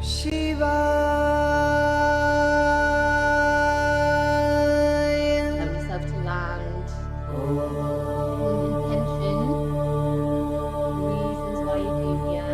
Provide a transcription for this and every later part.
Allow yourself to land with intention, reasons why you're here.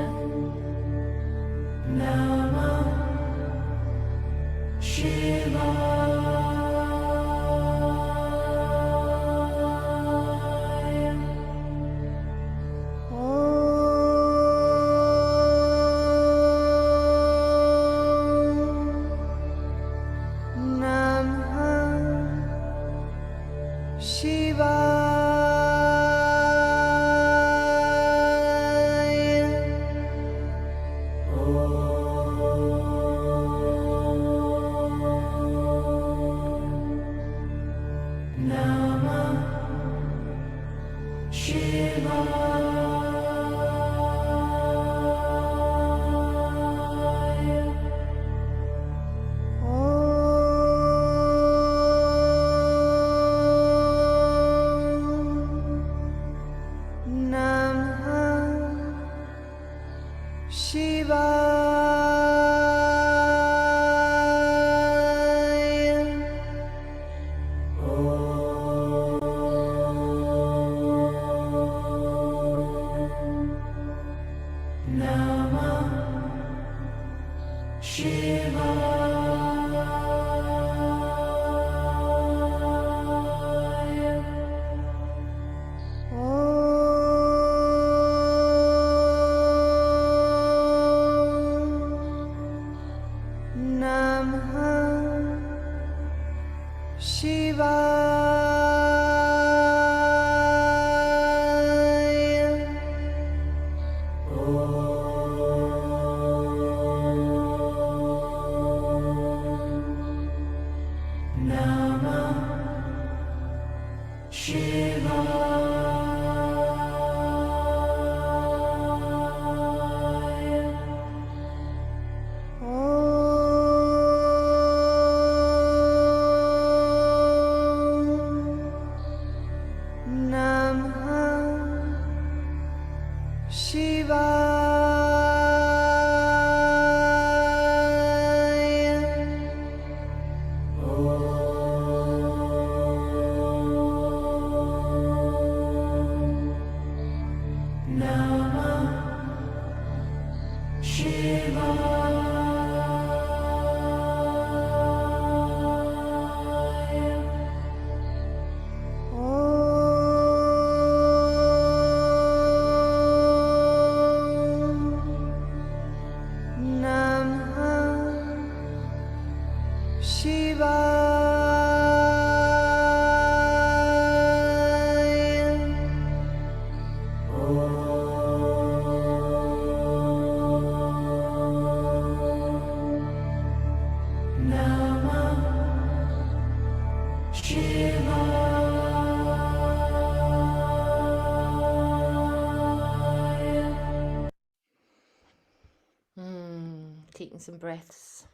Taking some breaths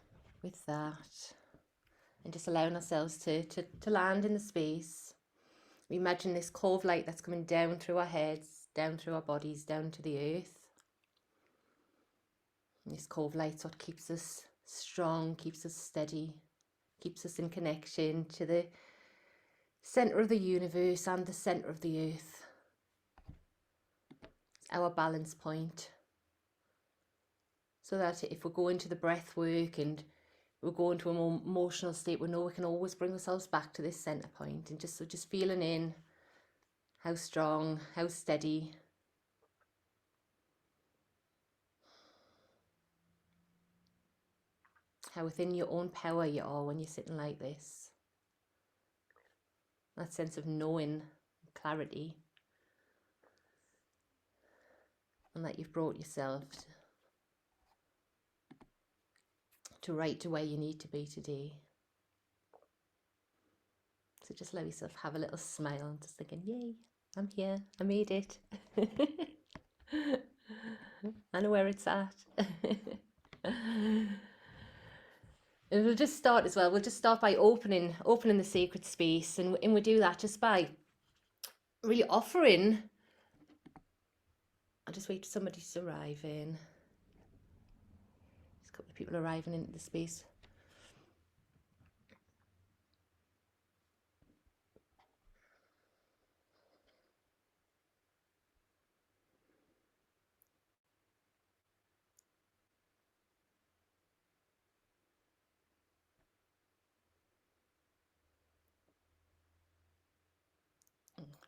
with that and just allowing ourselves to land in the space. We imagine this core of light that's coming down through our heads, down through our bodies, down to the earth. And this core of light's what keeps us strong, keeps us steady, keeps us in connection to the center of the universe and the center of the earth. It's our balance point. So that if we're going to the breath work and we're going to a more emotional state, we know we can always bring ourselves back to this center point, and just feeling in how strong, how steady, how within your own power you are when you're sitting like this. That sense of knowing, clarity, and that you've brought yourself to right to where you need to be today. So just allow yourself have a little smile and just thinking, yay, I'm here, I made it. I know where it's at. And we'll just start as well. We'll just start by opening the sacred space, and we do that just by really offering. I'll just wait for somebody to arrive in. a couple of people arriving into the space.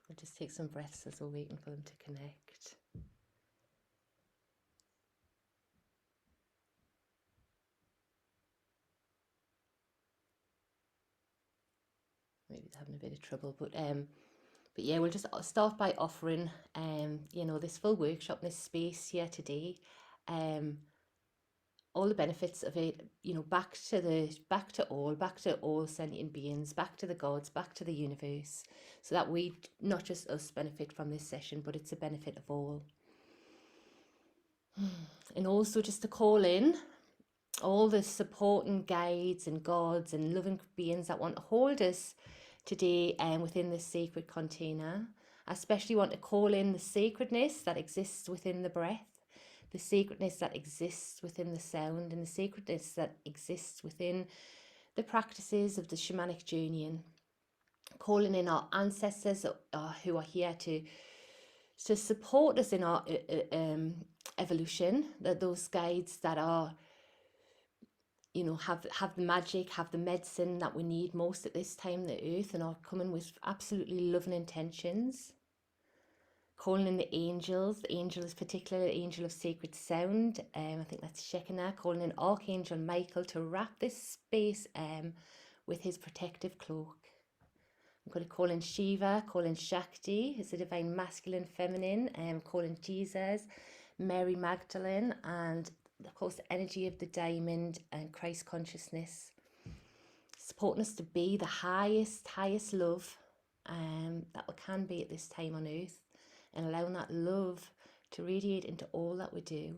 We'll just take some breaths as we're waiting for them to connect. Maybe they're having a bit of trouble, but yeah, we'll just start by offering, you know, this full workshop, this space here today, all the benefits of it, you know, back to all sentient beings, back to the gods, back to the universe, so that we, not just us, benefit from this session, but it's a benefit of all. And also just to call in all the supporting guides and gods and loving beings that want to hold us today within this sacred container. I especially want to call in the sacredness that exists within the breath, the sacredness that exists within the sound, and the sacredness that exists within the practices of the shamanic journey, and calling in our ancestors who are here to support us in our evolution, that those guides that are, you know, have the magic, have the medicine that we need most at this time on the earth, and are coming with absolutely loving intentions. Calling in the angels. The angel is particularly the angel of sacred sound. I think that's Shekinah. Calling in Archangel Michael to wrap this space with his protective cloak. I'm going to call in Shiva, call in Shakti, as the divine masculine, feminine, call in Jesus, Mary Magdalene, and of course the energy of the diamond and Christ consciousness, supporting us to be the highest love that we can be at this time on earth, and allowing that love to radiate into all that we do.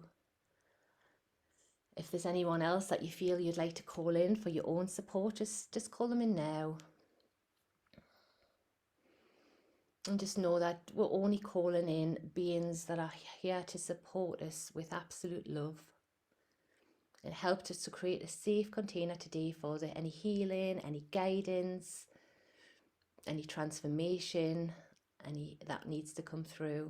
If there's anyone else that you feel you'd like to call in for your own support, just call them in now. And just know that we're only calling in beings that are here to support us with absolute love. It helped us to create a safe container today for any healing, any guidance, any transformation, any that needs to come through.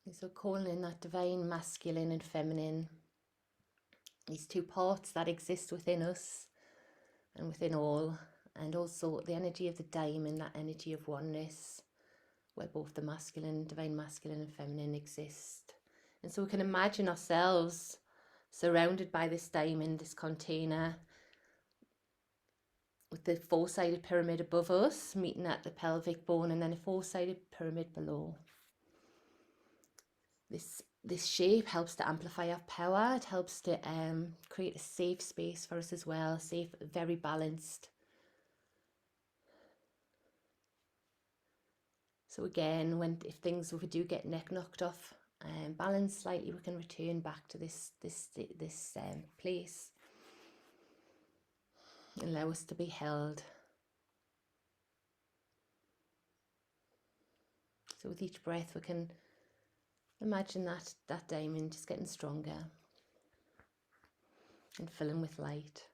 And so calling in that divine masculine and feminine, these two parts that exist within us and within all, and also the energy of the diamond, that energy of oneness, where both the masculine, divine masculine and feminine exist. And so we can imagine ourselves surrounded by this diamond, this container, with the four-sided pyramid above us, meeting at the pelvic bone, and then a four-sided pyramid below. This shape helps to amplify our power. It helps to create a safe space for us as well, safe, very balanced. So again, if we do get neck knocked off, balance slightly, we can return back to this place. Allow us to be held. So with each breath, we can imagine that diamond just getting stronger and filling with light.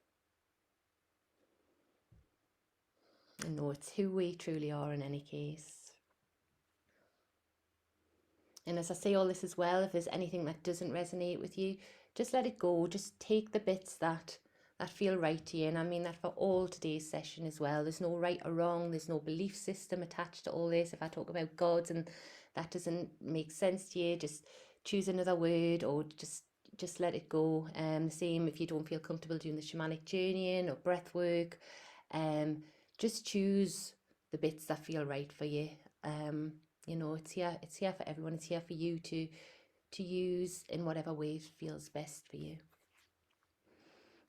And know it's who we truly are in any case. And as I say all this as well, if there's anything that doesn't resonate with you, just let it go. Just take the bits that feel right to you. And I mean that for all today's session as well. There's no right or wrong. There's no belief system attached to all this. If I talk about gods and that doesn't make sense to you, just choose another word, or just let it go. The same if you don't feel comfortable doing the shamanic journey or breath work. Just choose the bits that feel right for you. You know, it's here for everyone. It's here for you to use in whatever way feels best for you.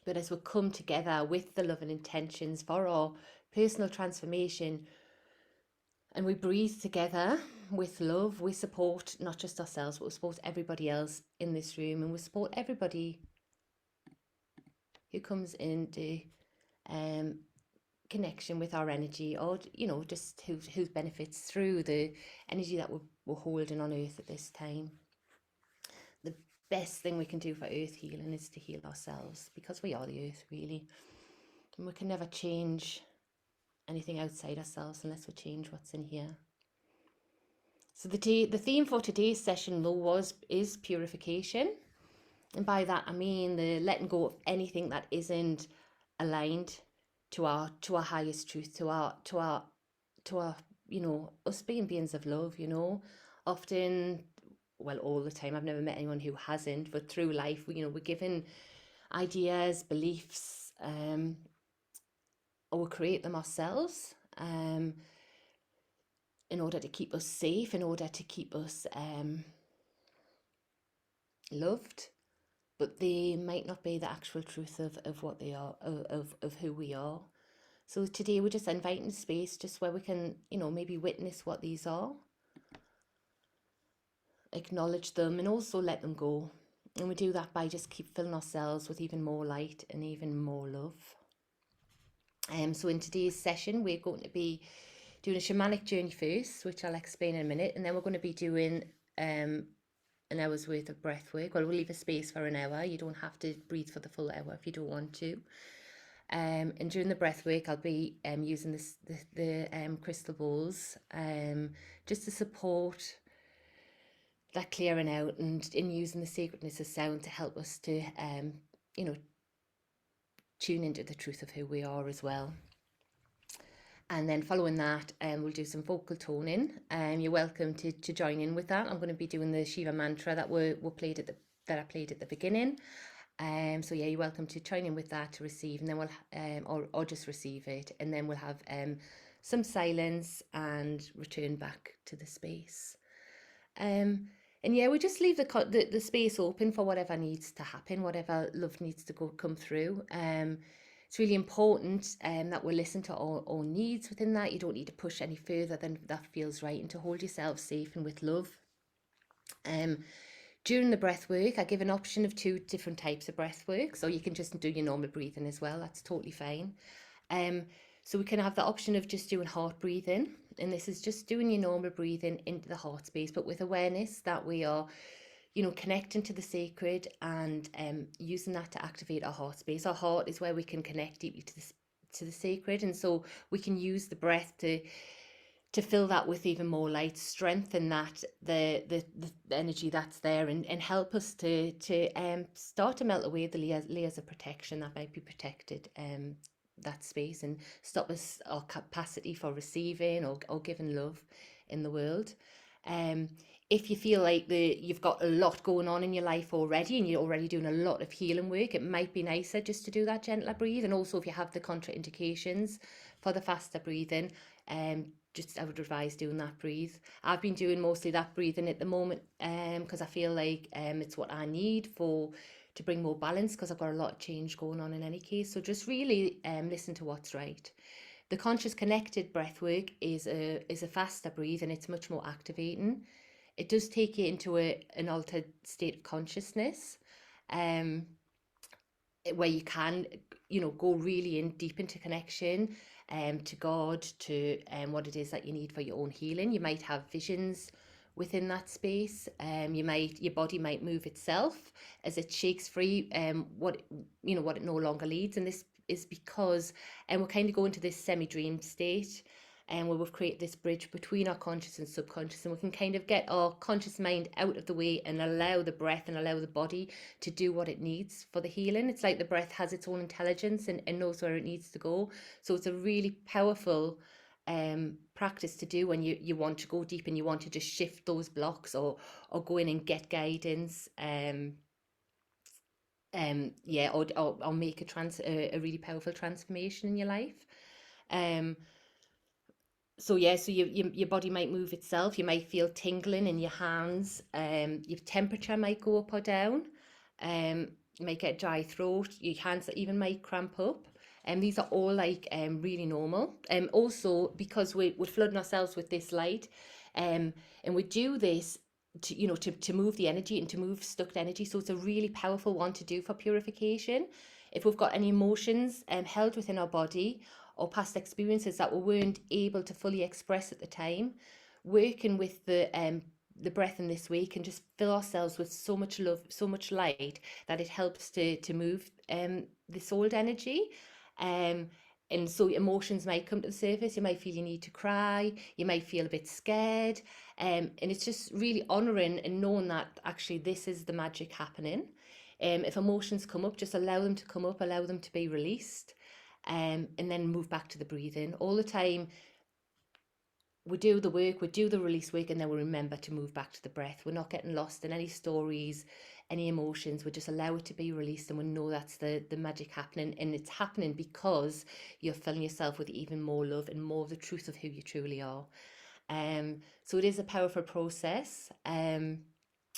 But as we come together with the love and intentions for our personal transformation, and we breathe together with love, we support not just ourselves, but we support everybody else in this room, and we support everybody who comes into connection with our energy, or just who benefits through the energy that we're holding on earth at this time. The best thing we can do for earth healing is to heal ourselves, because we are the earth, really, and we can never change anything outside ourselves unless we change what's in here. So the theme for today's session, though, is purification, and by that I mean the letting go of anything that isn't aligned to our highest truth, to our us being beings of love. Often, well, all the time, I've never met anyone who hasn't, but through life, we're given ideas, beliefs, or we create them ourselves, in order to keep us safe, in order to keep us loved, but they might not be the actual truth of what they are, of who we are. So today we're just inviting space just where we can, maybe witness what these are, acknowledge them, and also let them go. And we do that by just keep filling ourselves with even more light and even more love. So in today's session, we're going to be doing a shamanic journey first, which I'll explain in a minute, and then we're going to be doing an hour's worth of breath work. Well, we'll leave a space for an hour. You don't have to breathe for the full hour if you don't want to. And during the breath work, I'll be using the crystal balls just to support that clearing out, and in using the sacredness of sound to help us to tune into the truth of who we are as well. And then following that, we'll do some vocal toning. You're welcome to join in with that. I'm going to be doing the Shiva mantra that I played at the beginning. So yeah, you're welcome to join in with that to receive, and then we'll or just receive it, and then we'll have some silence and return back to the space. And yeah, we just leave the space open for whatever needs to happen, whatever love needs to come through. It's really important that we listen to our needs within that. You don't need to push any further than that feels right, and to hold yourself safe and with love. During the breath work, I give an option of 2 different types of breath work, so you can just do your normal breathing as well. That's totally fine. So we can have the option of just doing heart breathing, and this is just doing your normal breathing into the heart space, but with awareness that we are connecting to the sacred, and using that to activate our heart space. Our heart is where we can connect deeply to the sacred, and so we can use the breath to fill that with even more light, strengthen that the energy that's there, and help us to start to melt away the layers of protection that might be protected that space, and stop us our capacity for receiving or giving love in the world. If you feel like you've got a lot going on in your life already, and you're already doing a lot of healing work, it might be nicer just to do that gentler breathe. And also, if you have the contraindications for the faster breathing, I would advise doing that breathe. I've been doing mostly that breathing at the moment, because I feel like it's what I need to bring more balance, because I've got a lot of change going on in any case. So just really listen to what's right. The conscious connected breath work is a faster breathe, and it's much more activating. It does take you into an altered state of consciousness, where you can, go really deep into connection to God, to what it is that you need for your own healing. You might have visions within that space. Your body might move itself as it shakes free what it no longer needs, and this is because we're kind of going to this semi-dream state, and where we've created this bridge between our conscious and subconscious, and we can kind of get our conscious mind out of the way and allow the breath and allow the body to do what it needs for the healing. It's like the breath has its own intelligence and knows where it needs to go. So it's a really powerful practice to do when you want to go deep and you want to just shift those blocks, or go in and get guidance, or make a really powerful transformation in your life. So your body might move itself. You might feel tingling in your hands. Your temperature might go up or down. You might get dry throat. Your hands even might cramp up. These are all really normal. Also, because we're flooding ourselves with this light, and we do this to move the energy and to move stuck energy. So it's a really powerful one to do for purification. if we've got any emotions held within our body or past experiences that we weren't able to fully express at the time, working with the breath in this way can just fill ourselves with so much love, so much light, that it helps to move this old energy. And so emotions might come to the surface. You might feel you need to cry, you might feel a bit scared, and it's just really honouring and knowing that actually this is the magic happening. If emotions come up, just allow them to come up, allow them to be released, and then move back to the breathing. All the time we do the work, we do the release work, and then we remember to move back to the breath. We're not getting lost in any stories, any emotions. We just allow it to be released, and we know that's the magic happening. And it's happening because you're filling yourself with even more love and more of the truth of who you truly are. So it is a powerful process, and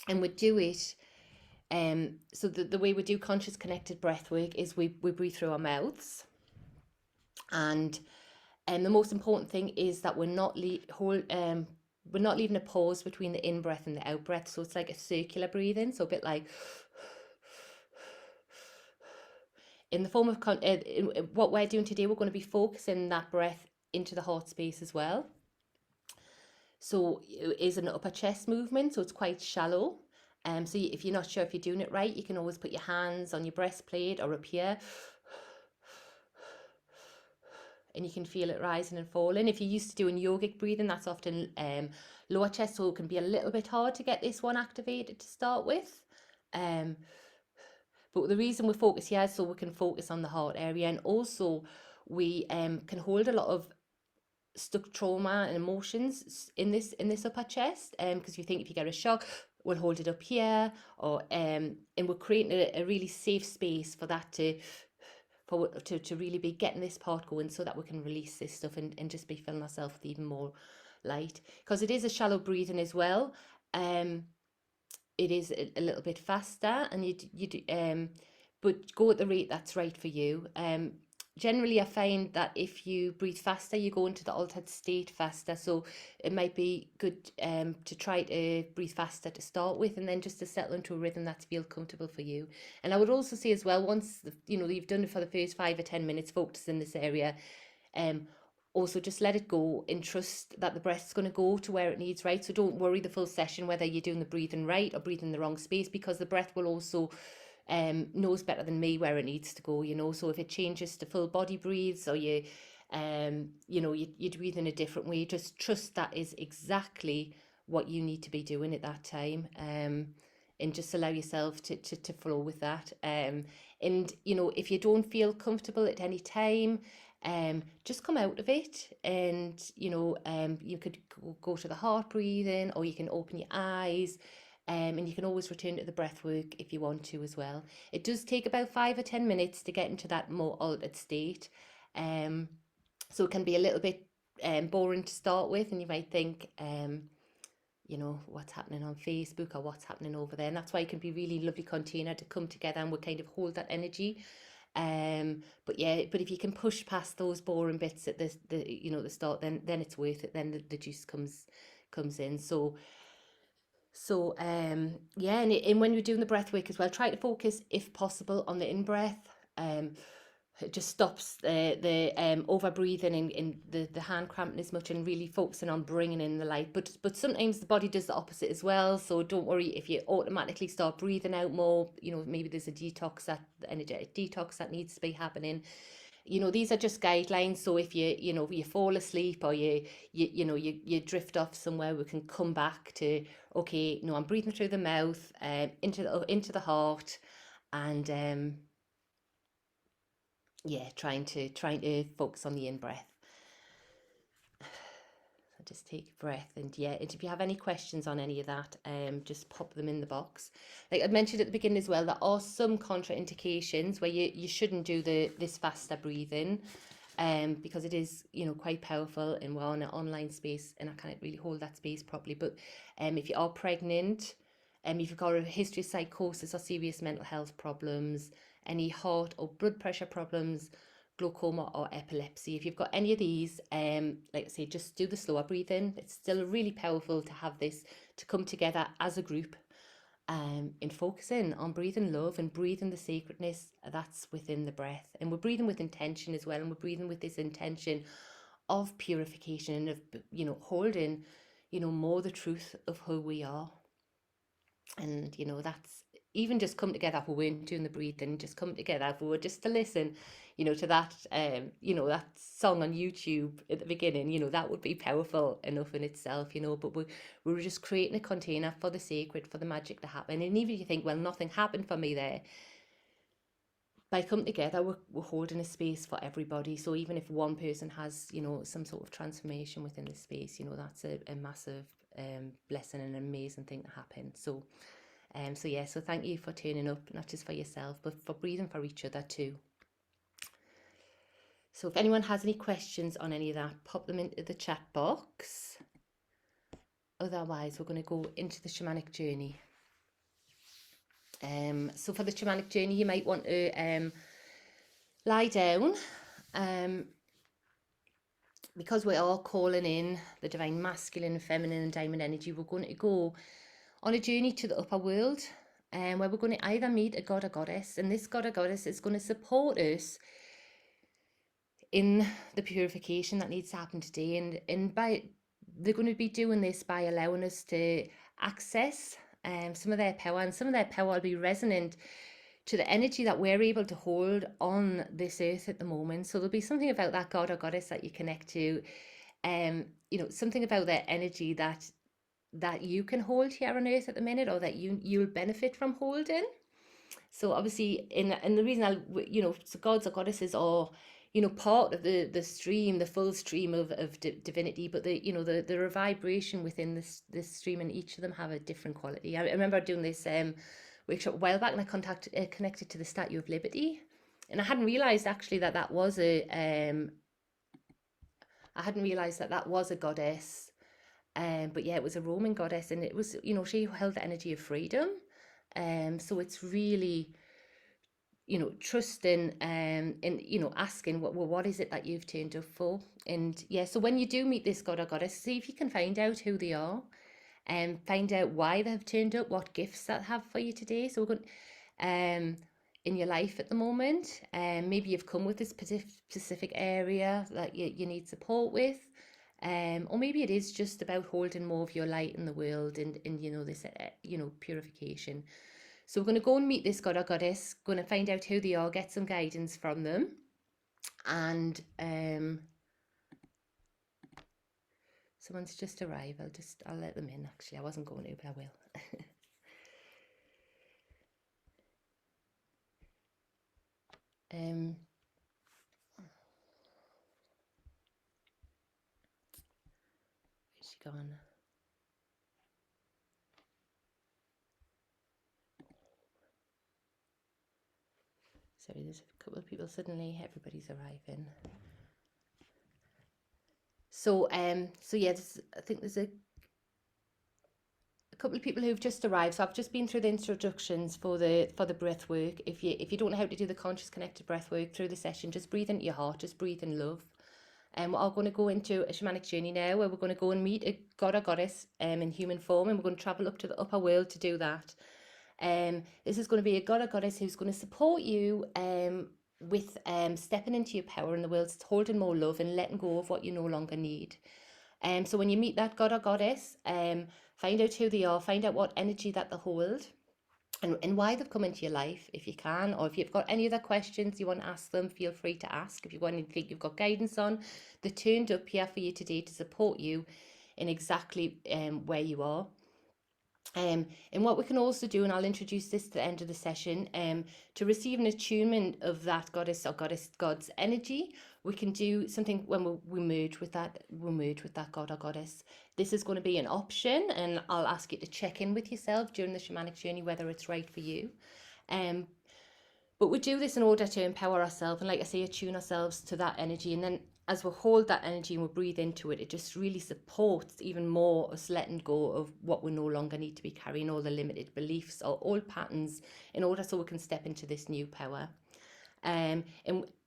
we do it. So the way we do conscious connected breath work is we breathe through our mouths, and the most important thing is that we're not we're not leaving a pause between the in breath and the out breath. So it's like a circular breathing, so a bit like in the form of what we're doing today. We're going to be focusing that breath into the heart space as well. So it is an upper chest movement, so it's quite shallow. So if you're not sure if you're doing it right, you can always put your hands on your breastplate or up here, and you can feel it rising and falling. If you're used to doing yogic breathing, that's often lower chest, so it can be a little bit hard to get this one activated to start with. But the reason we focus here is so we can focus on the heart area, and also we can hold a lot of stuck trauma and emotions in this upper chest, because you think if you get a shock, we'll hold it up here, or and we're creating a really safe space for that to really be getting this part going, so that we can release this stuff and just be filling ourselves with even more light, because it is a shallow breathing as well. It is a little bit faster, and but go at the rate that's right for you. Generally I find that if you breathe faster, you go into the altered state faster, so it might be good to try to breathe faster to start with, and then just to settle into a rhythm that feels comfortable for you. And I would also say as well, once you've done it for the first 5 or 10 minutes, focus in this area, also just let it go and trust that the breath's going to go to where it needs, right? So don't worry the full session whether you're doing the breathing right or breathing in the wrong space, because the breath will also knows better than me where it needs to go, so if it changes to full body breathes, or you breathe in a different way, just trust that is exactly what you need to be doing at that time, and just allow yourself to flow with that. And if you don't feel comfortable at any time, just come out of it, and you could go to the heart breathing, or you can open your eyes. And you can always return to the breath work if you want to as well. It does take about 5 or 10 minutes to get into that more altered state. So it can be a little bit boring to start with, and you might think, what's happening on Facebook or what's happening over there. And that's why it can be really lovely container to come together and we kind of hold that energy. But if you can push past those boring bits at the start, then it's worth it. Then the juice comes in. And when you're doing the breath work as well, try to focus, if possible, on the in breath. It just stops the over breathing and the hand cramping as much, and really focusing on bringing in the light. But sometimes the body does the opposite as well. So don't worry if you automatically start breathing out more. Maybe there's an energetic detox that needs to be happening. These are just guidelines. So if you fall asleep, or you drift off somewhere, we can come back to, okay, no, I'm breathing through the mouth, into the heart, and trying to focus on the in breath. So just take a breath, and if you have any questions on any of that, just pop them in the box. Like I mentioned at the beginning as well, there are some contraindications where you shouldn't do this faster breathing, because it is quite powerful, and we're on an online space and I can't really hold that space properly. But if you are pregnant, if you've got a history of psychosis or serious mental health problems, any heart or blood pressure problems, glaucoma or epilepsy, if you've got any of these, like I say, just do the slower breathing. It's still really powerful to have this to come together as a group, in focusing on breathing love and breathing the sacredness that's within the breath. And we're breathing with intention as well, and we're breathing with this intention of purification and of, you know, holding, you know, more the truth of who we are. And, you know, that's even just come together if we weren't doing the breathing, just come together if we were just to listen, you know, to that, you know, that song on YouTube at the beginning, you know, that would be powerful enough in itself, you know. But we were just creating a container for the sacred, for the magic to happen. And even if you think, well, nothing happened for me there, by coming together, we're holding a space for everybody. So even if one person has, you know, some sort of transformation within the space, you know, that's a massive blessing and an amazing thing to happen. So yeah, so thank you for turning up, not just for yourself, but for breathing for each other too. So if anyone has any questions on any of that, pop them into the chat box. Otherwise, we're going to go into the shamanic journey. So for the shamanic journey, you might want to lie down, because we're all calling in the divine masculine, feminine and diamond energy. We're going to go on a journey to the upper world, where we're going to either meet a god or goddess, and this god or goddess is going to support us in the purification that needs to happen today. And by they're going to be doing this by allowing us to access some of their power, and some of their power will be resonant to the energy that we're able to hold on this earth at the moment. So there'll be something about that god or goddess that you connect to, you know, something about their energy that you can hold here on earth at the minute, or that you'll benefit from holding. So obviously, and the reason you know, so gods or goddesses are, you know, part of the stream, the full stream of divinity, but the, you know, the vibration within this stream, and each of them have a different quality. I remember doing this workshop a while back, and I connected to the Statue of Liberty, and I hadn't realized actually that was a I hadn't realized that was a goddess, but yeah, it was a Roman goddess, and it was, you know, she held the energy of freedom. So it's really, you know, trusting, and, you know, asking what is it that you've turned up for. And yeah, so when you do meet this god or goddess, see if you can find out who they are, and find out why they've turned up, what gifts that have for you today. So we're going in your life at the moment, maybe you've come with this specific area that you need support with, or maybe it is just about holding more of your light in the world, and you know, this you know, purification. So we're going to go and meet this god or goddess, going to find out who they are, get some guidance from them. And someone's just arrived. I'll let them in. Actually, I wasn't going to, but I will. Where's she gone? Sorry, there's a couple of people suddenly. Everybody's arriving. So yeah, I think there's a couple of people who've just arrived. So I've just been through the introductions for the breath work. If you don't know how to do the conscious connected breath work through the session, just breathe into your heart, just breathe in love. And we're all going to go into a shamanic journey now, where we're going to go and meet a god or goddess in human form, and we're going to travel up to the upper world to do that. This is going to be a god or goddess who's going to support you with stepping into your power in the world, holding more love and letting go of what you no longer need. So when you meet that god or goddess, find out who they are, find out what energy that they hold, and why they've come into your life, if you can. Or if you've got any other questions you want to ask them, feel free to ask. If you've got anything you've got guidance on, they're turned up here for you today to support you in exactly where you are. And what we can also do, and I'll introduce this to the end of the session, to receive an attunement of that goddess or god's energy, we can do something when we merge with that god or goddess. This is going to be an option, and I'll ask you to check in with yourself during the shamanic journey whether it's right for you. But we do this in order to empower ourselves, and like I say, attune ourselves to that energy. And then as we hold that energy and we breathe into it, it just really supports even more us letting go of what we no longer need to be carrying, all the limited beliefs or old patterns, in order so we can step into this new power. And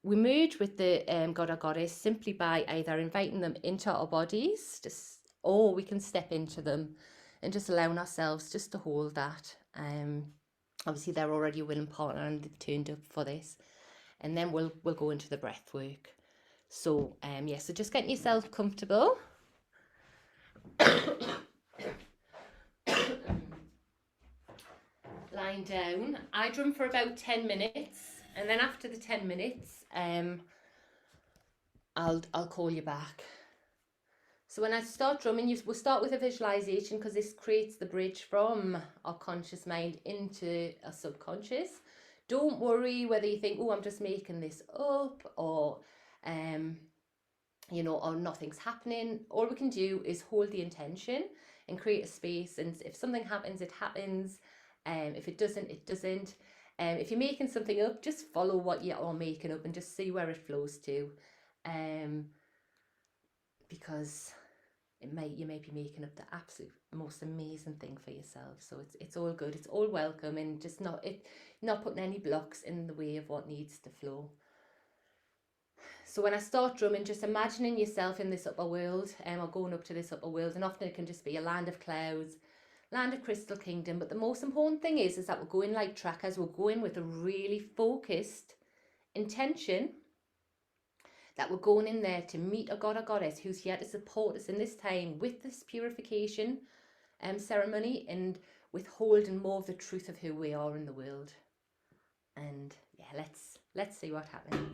we merge with the god or goddess simply by either inviting them into our bodies, or we can step into them and just allowing ourselves just to hold that. Obviously they're already a willing partner and they've turned up for this, and then we'll go into the breath work. So yeah, so just getting yourself comfortable. Lying down. I drum for about 10 minutes, and then after the 10 minutes I'll call you back. So when I start drumming, we'll start with a visualization, because this creates the bridge from our conscious mind into our subconscious. Don't worry whether you think, oh, I'm just making this up, or you know, or nothing's happening. All we can do is hold the intention and create a space, and if something happens, it happens. If it doesn't, it doesn't. If you're making something up, just follow what you are making up and just see where it flows to. Because you may be making up the absolute most amazing thing for yourself. So it's all good, it's all welcome, and just not putting any blocks in the way of what needs to flow. So when I start drumming, just imagining yourself in this upper world, or going up to this upper world, and often it can just be a land of clouds, land of crystal kingdom. But the most important thing is that we're going like trackers. We're going with a really focused intention, that we're going in there to meet a god or goddess who's here to support us in this time with this purification ceremony, and withholding more of the truth of who we are in the world. And yeah, let's see what happens.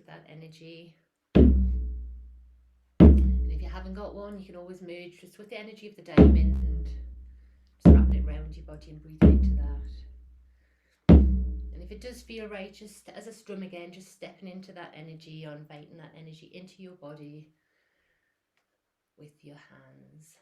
with that energy. And if you haven't got one, you can always merge just with the energy of the diamond, just wrapping it around your body and breathing into that. And if it does feel right, just as a strum again, just stepping into that energy or inviting that energy into your body with your hands.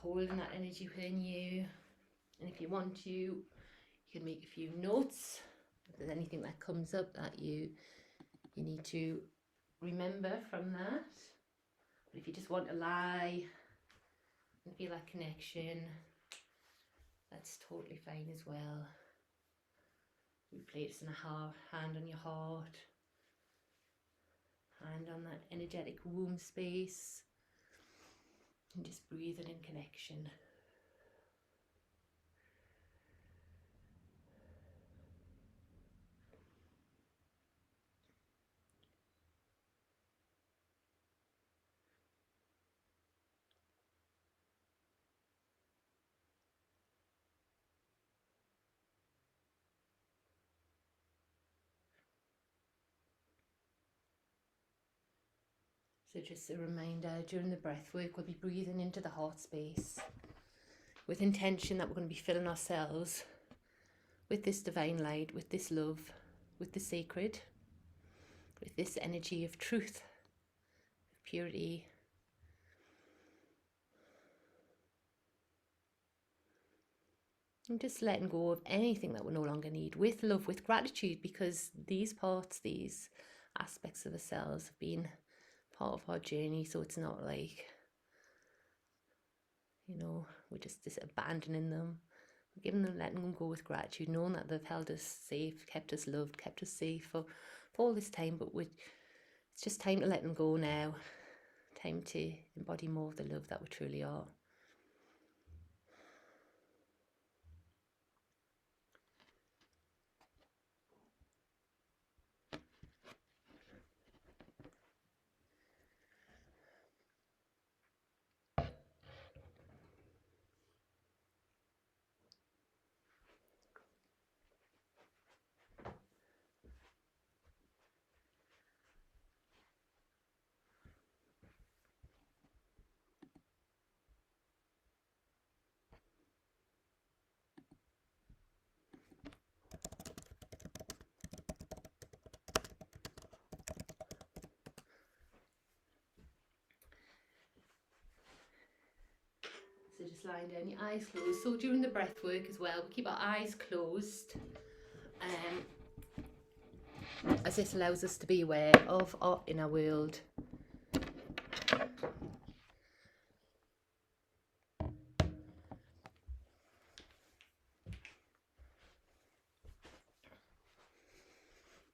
Holding that energy within you, and if you want to, you can make a few notes if there's anything that comes up that you need to remember from that. But if you just want to lie and feel that connection, that's totally fine as well. You place in a hand on your heart, hand on that energetic womb space, and just breathing in connection. So just a reminder, during the breath work, we'll be breathing into the heart space with intention that we're going to be filling ourselves with this divine light, with this love, with the sacred, with this energy of truth, of purity. And just letting go of anything that we no longer need, with love, with gratitude, because these parts, these aspects of ourselves have been part of our journey. So it's not like, we're just abandoning them. We're giving them, letting them go with gratitude, knowing that they've held us safe, kept us loved, kept us safe for all this time. But it's just time to let them go now. Time to embody more of the love that we truly are. So just lying down, your eyes closed. So during the breath work as well, we keep our eyes closed, as this allows us to be aware of our inner world.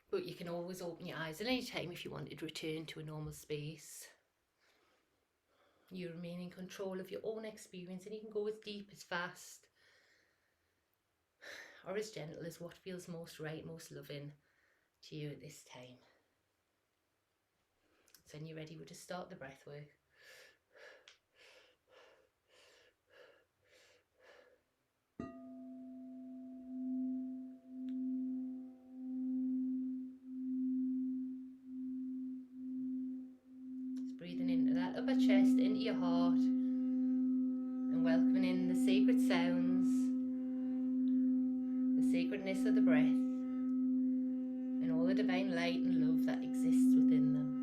But you can always open your eyes at any time if you wanted to return to a normal space. You remain in control of your own experience, and you can go as deep, as fast, or as gentle as what feels most right, most loving to you at this time. So when you're ready, we'll just start the breath work. Just breathing into that upper chest, into your heart, and welcoming in the sacred sounds, the sacred goodness of the breath and all the divine light and love that exists within them.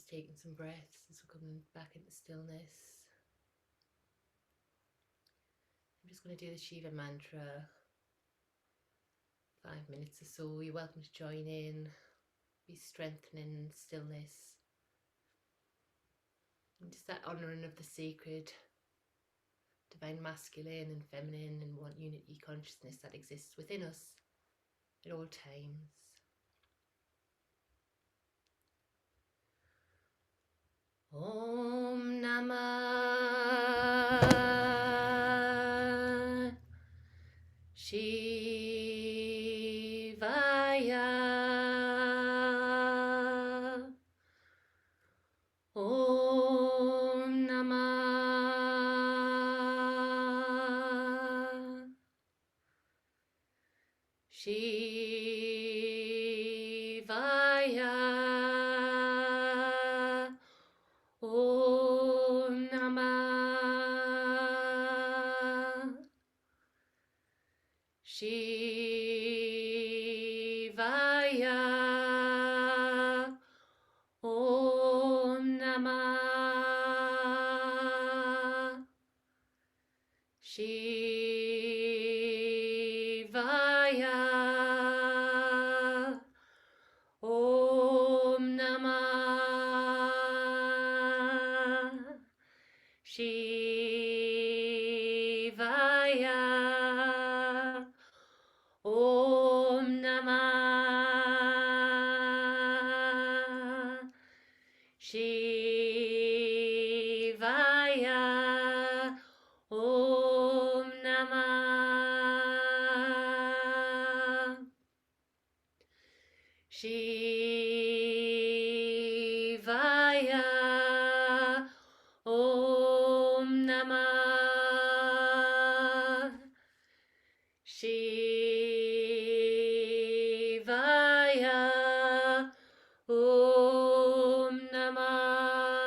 taking some breaths as we're coming back into stillness. I'm just going to do the Shiva mantra, 5 minutes or so. You're welcome to join in, be strengthening stillness. And just that honouring of the sacred, divine masculine and feminine and one unity consciousness that exists within us at all times. Om Namah Shivaya. Om Namah Shivaya. Om Namah Shivaya. Om Namah Shivaya. Om Namah Shivaya. Om Namah Shivaya. Om Namah Shivaya. Om Namah Shivaya. Om Namah Shivaya.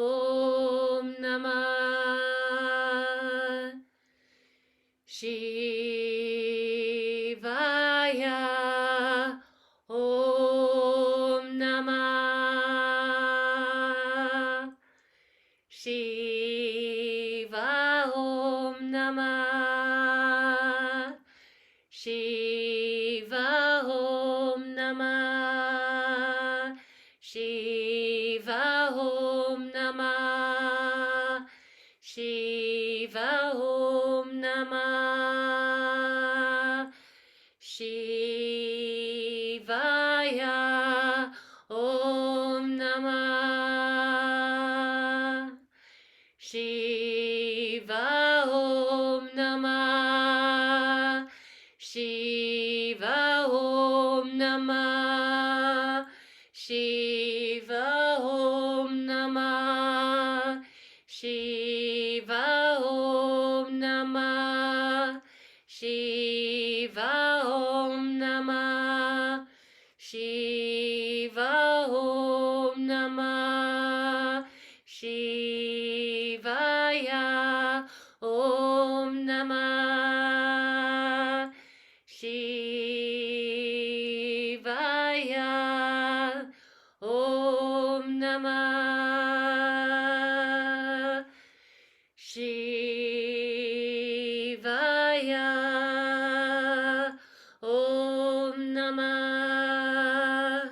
Om Namah Shivaya. Om Namah Shiva. Om Namah Shiva. Om Namah Shiva. Om Namah Shiva. Om Namah Shivaya. Om Namah Shiva. Om Namah Shiva. Om Namah Shiva. Om Namah Shiva. Om Namah Shiva. Om Namah Shiva. Om Namah Shivaya. Om Namah Shivaya. Om Namah Shivaya. Om Namah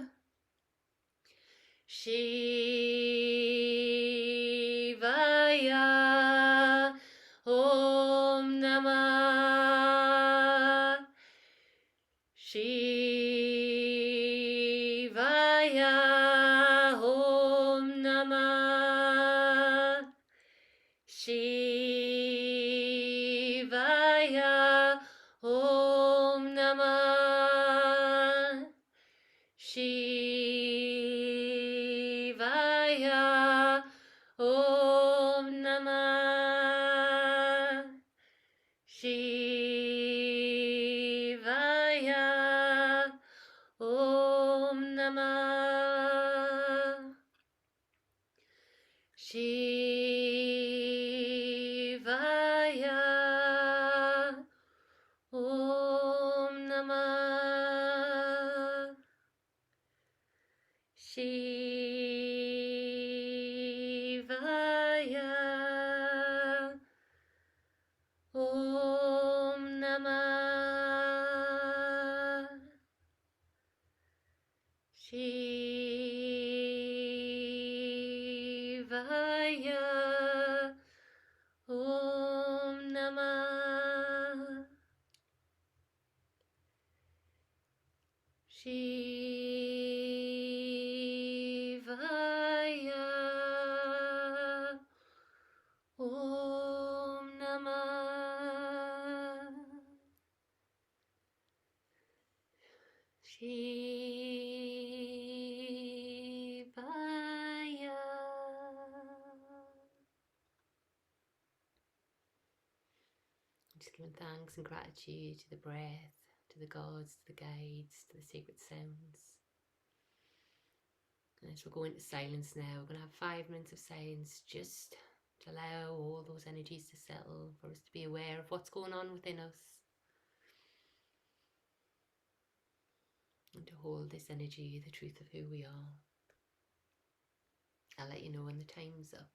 Shivaya. Om Namah Shivaya. Om Namah Shivaya. Om Namah Shivaya. Om Namah Shivaya. Om Namah Shivaya. Om Namah Shivaya. Om Namah Shivaya. Om Namah Shivaya. Just giving thanks and gratitude to the breath, to the gods, to the guides, to the sacred sounds. And as we're going into silence now, we're going to have 5 minutes of silence just to allow all those energies to settle, for us to be aware of what's going on within us, and to hold this energy, the truth of who we are. I'll let you know when the time's up.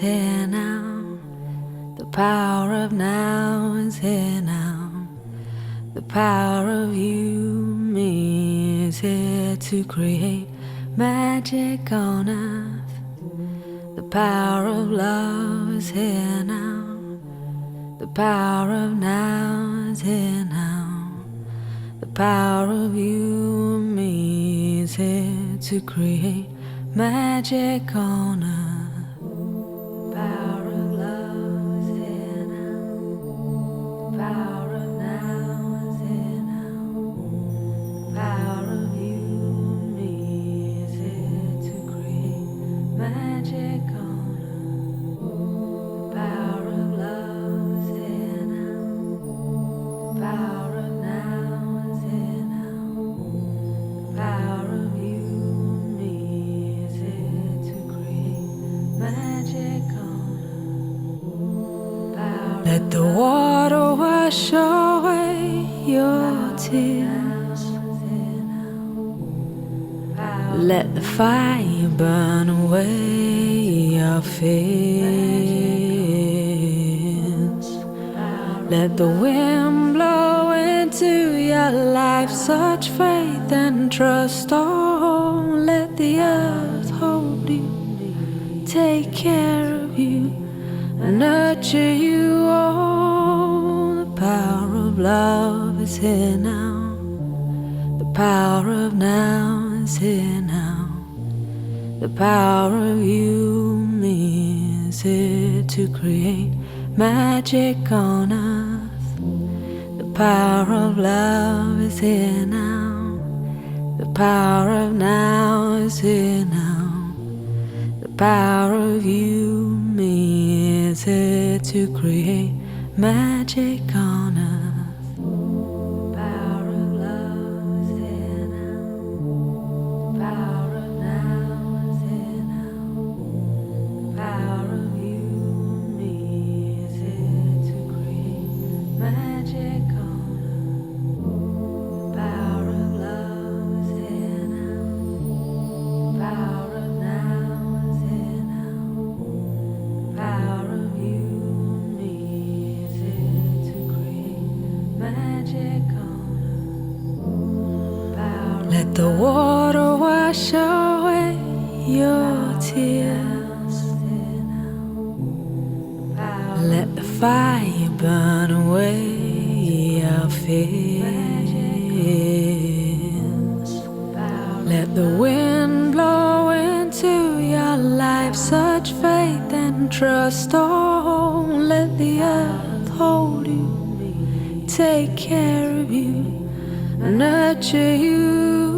here now. The power of now is here now. The power of you, me, is here to create magic on earth. The power of love is here now. The power of now is here now. The power of you and me is here to create magic on earth. The power of love is here now. The power of now is here now. The power of you and me is here to create magic on earth. The power of love is here now. The power of now is here now. The power of you and me is here to create magic on earth. Let the water wash away your tears. Let the fire burn away your fears. Let the wind blow into your life such faith and trust. Oh, let the earth hold you, take care of you, and nurture you. Oh, the power of love is here now. The power of now is here now. The power of you, me, is here to create magic on earth. The power of love is here now. The power of now is here now. The power of you, me, is here to create magic on earth. The power of love is here now. The power of now is here now. The power of you, me, is here to create magic on earth. The power of love is here now. The power of now is here now. The power of you, me, is here to create magic on earth. Let the water wash away your tears. Let the fire burn away your fears. Let the wind blow into your life such faith and trust. Oh, let the earth hold you, take care of you, and nurture you.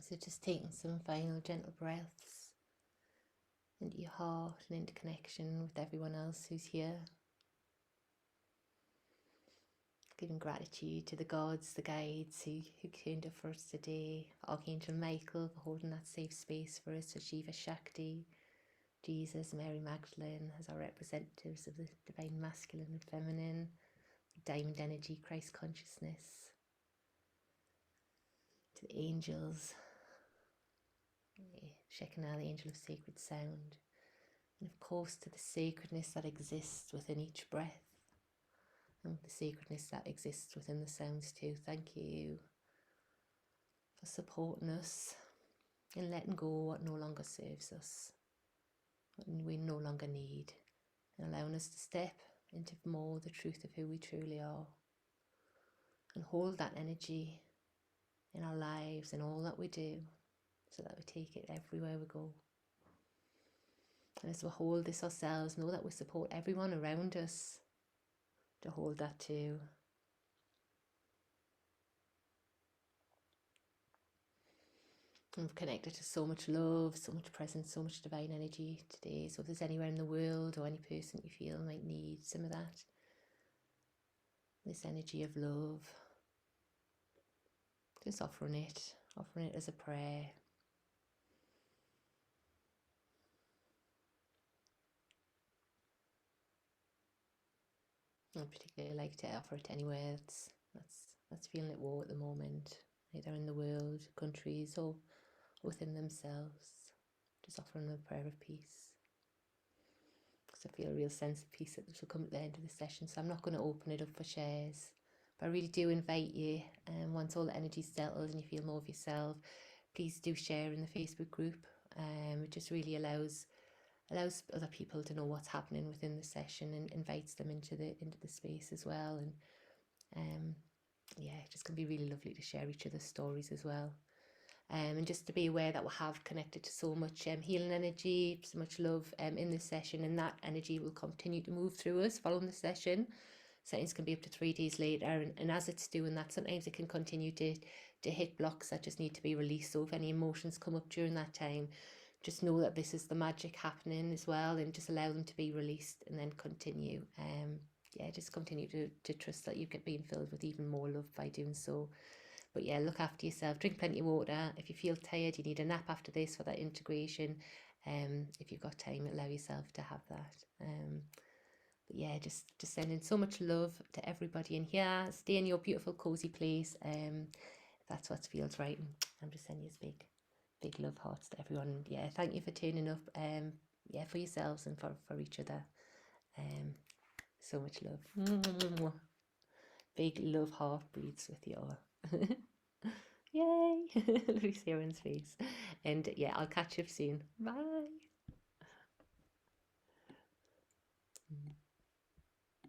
So just taking some final gentle breaths into your heart and into connection with everyone else who's here. Giving gratitude to the gods, the guides who came to us today. Archangel Michael for holding that safe space for us. Shiva Shakti, Jesus, Mary Magdalene as our representatives of the divine masculine and feminine. Diamond energy, Christ consciousness. To the angels. Shekinah, the angel of sacred sound, and of course to the sacredness that exists within each breath, and the sacredness that exists within the sounds too. Thank you for supporting us and letting go what no longer serves us. and we no longer need, and allowing us to step into more the truth of who we truly are, and hold that energy in our lives and all that we do, so that we take it everywhere we go. And as we hold this ourselves, know that we support everyone around us to hold that too. And we've connected to so much love, so much presence, so much divine energy today. So if there's anywhere in the world or any person you feel might need some of that, this energy of love, just offering it as a prayer. I particularly like to offer it anywhere that's feeling it raw at the moment, either in the world, countries, or within themselves. Just offering them a prayer of peace, because I feel a real sense of peace that will come at the end of the session. So I'm not going to open it up for shares, but I really do invite you, and once all the energy's settled and you feel more of yourself, please do share in the Facebook group. It just really allows other people to know what's happening within the session, and invites them into the space as well. And yeah, it's just going to be really lovely to share each other's stories as well. And just to be aware that we have connected to so much healing energy, so much love in this session, and that energy will continue to move through us following the session. Settings can be up to 3 days later, and as it's doing that, sometimes it can continue to hit blocks that just need to be released. So if any emotions come up during that time, just know that this is the magic happening as well, and just allow them to be released and then continue. Just continue to trust that you get being filled with even more love by doing so. But yeah, look after yourself, drink plenty of water. If you feel tired, you need a nap after this for that integration. If you've got time, allow yourself to have that. But yeah, just sending so much love to everybody in here. Stay in your beautiful cozy place. That's what feels right. I'm just sending you big love hearts to everyone. Yeah, thank you for turning up. For yourselves and for each other. So much love. Big love heart breathes with you all. Yay! Lovely Sarah's face. And yeah, I'll catch you soon. Bye.